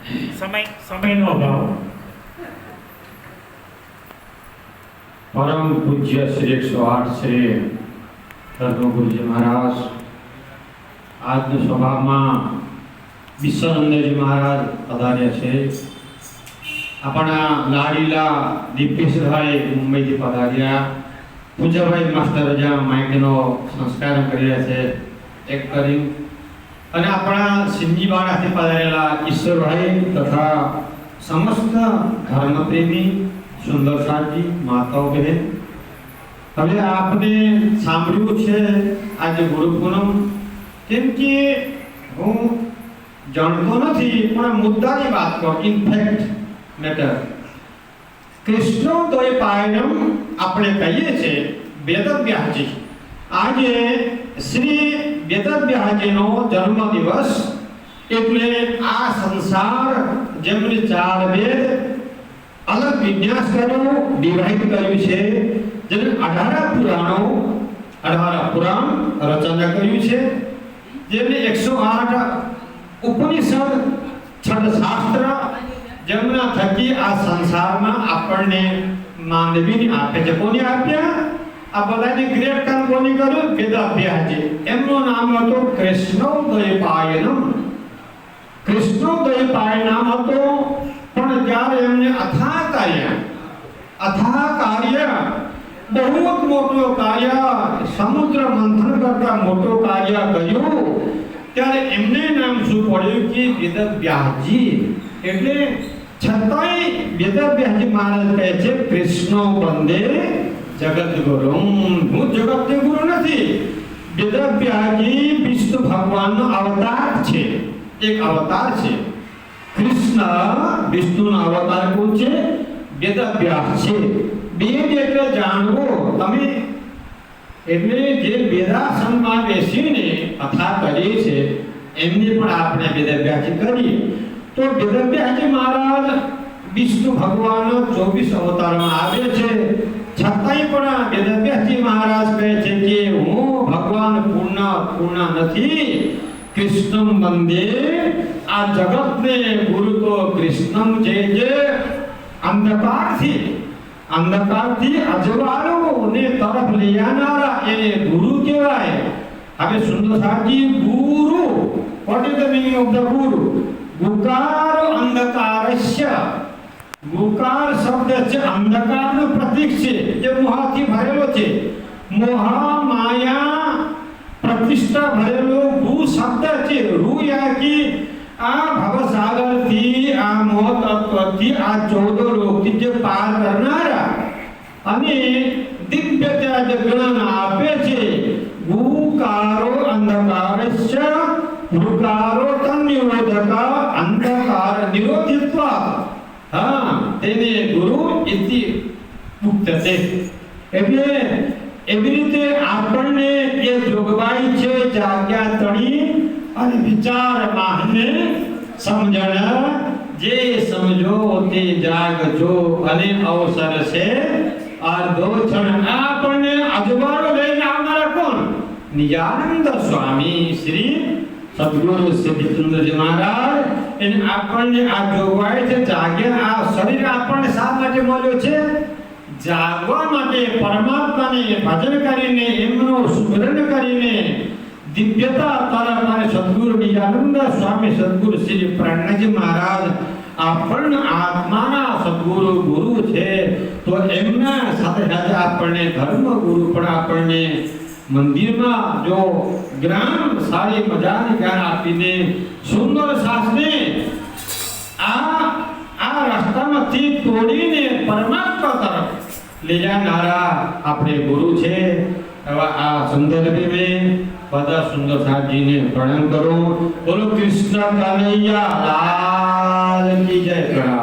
સમયનો અભાવ. परम पूज्य श्री 108 श्री धर्म गुरुजी महाराज आज सभा में विश्वानंदजी महाराज पधार्या छे. अपना लाडीला दीपेश भाई मुंबई थी पधार्या. पूज्य भाई मास्टर रजा माइकनो संस्कार करी रह्या छे एक करी અને આપણા સિંધીવાડાથી પધારેલા ઈશ્વરભાઈ તથા સમસ્ત ધર્મપ્રેમી સુંદર સાજી માતાઓ બહેન, હવે આપને સાંભળ્યું છે આજે ગુરુ પૂનમ, કેમ કે હું જાણતો નથી પણ મુદ્દાની વાત કરું. ઇનફેક્ટ મેટર કૃષ્ણોદયપાયનમ આપણે કહીએ છીએ વેદવ્યાસજી. આજે શ્રી વેદવ્યાસજીનો જન્મ દિવસ એટલે આ સંસાર જેમણે 4 વેદ અલગ વિન્યાસ કર્યો, ડિવાઇડ કર્યું છે, જેને 18 પુરાણ રચના કર્યું છે, જેમને 108 ઉપનિષદ છંદશાસ્ત્ર જેમના થકી આ સંસારમાં આપણને માનવીને આપે છે. કોને આપ્યા? આ બધાની ગ્રેટ કામ કોને કર્યું? વેદવ્યાસજી. એમનું નામ હતું કૃષ્ણોદયપાયનમ. કૃષ્ણોદયપાય નામ હતું, પણ જ્યારે એમને અથાહ કાર્ય બહુ મોટું કાર્ય, સમુદ્ર મંથન કરતા મોટું કાર્ય કર્યું, ત્યારે એમને નામ શું પડ્યું કે વેદવ્યાસજી. એટલે છતાંય વેદવ્યાસજી મહારાજ કહે છે કૃષ્ણ વંદે જગતગુરુ. હું જગતનો ગુરુ નથી. વેદવ્યાસજી વિષ્ણુ ભગવાનનો અવતાર છે, એક અવતાર છે. કૃષ્ણ વિષ્ણુનો અવતાર કોણ છે? વેદવ્યાસ છે. વેદ એટલે જાણવો. તમે એટલે જે વેદાસનમાં બેસીને કથા કરીએ છે એમની પણ આપણે વેદવ્યાસજી કરીએ. તો વેદવ્યાસજી મહારાજ વિષ્ણુ ભગવાનનો 24 અવતારમાં આવે છે, છતાંય પણ વેદવ્યાસજી મહારાજ કહે છે કે હું ભગવાન પૂર્ણ નથી. કૃષ્ણમ વંદે. આ જગતને ગુરુ તો કૃષ્ણમ છે, જે અંધકારથી અજવાળોને તરફ લઈ આવનારા એને ગુરુ કહેવાય. હવે સુંદર સાજી ગુરુ, what is the meaning of the ગુરુ? ગુકાર અંધકારસ્ય. ગુકાર શબ્દ છે અંધકારનું પ્રતીક છે, જે મોહથી ભરેલો છે. મોહ માયા પ્રતિષ્ઠા ભરેલો ભૂ શબ્દ છે. રૂ યાકી આ ભવસાગરથી, આ મોહ તત્વથી, આ 14 લોકથી જે પાર કરનારા અને દિવ્યતા જે જ્ઞાન આપે છે. ગુકારો અંધકારસ્ય ગુકારો તન્નિરોધક. અંધકાર નિરોધિત્વ, તેને ગુરુ ઇતિ મુક્તતે. એટલે એવી રીતે આપણને એ જોગવાઈ છે જાગ્યા તણી અને વિચાર માહને સમજણ. જે સમજો તે જાગજો અને અવસર છે અર્ધો ક્ષણ. આપણને અજવાળો લઈને આવનારા કોણ? નિજાનંદ સ્વામી શ્રી સદગુરુ સિદ્ધચંદ્રજી મહારાજ. એને આપણને આ જોગવાઈ છે જાગ્યા. આ શરીર આપણને શા માટે મળ્યો છે? જાગવા માટે, પરમાત્માને ભજન કરીને, એમનો સુમરણ કરીને દિવ્યતા તરફ. અને સદગુરુ નિજાનંદ સ્વામી સદગુરુ શ્રી પ્રાણજી મહારાજ આપણને આત્માના સદગુરુ ગુરુ છે. તો એમના સાથે સાથે આપણને ધર્મ ગુરુ પણ આપણને મંદિરમાં જો જ્ઞાન, સારી મજાની જ્ઞાન આપીને સુંદર શાસ્ત્રને આ રસ્તામાંથી તોડીને પરમાત્મા તરફ લઈ જનારા આપણે ગુરુ છે. હવે આ સંદર્ભે મેં બધા સુંદર સાજીને પ્રણામ કરો. બોલો કૃષ્ણ કનૈયા લાલ કી જય. પ્રણામ.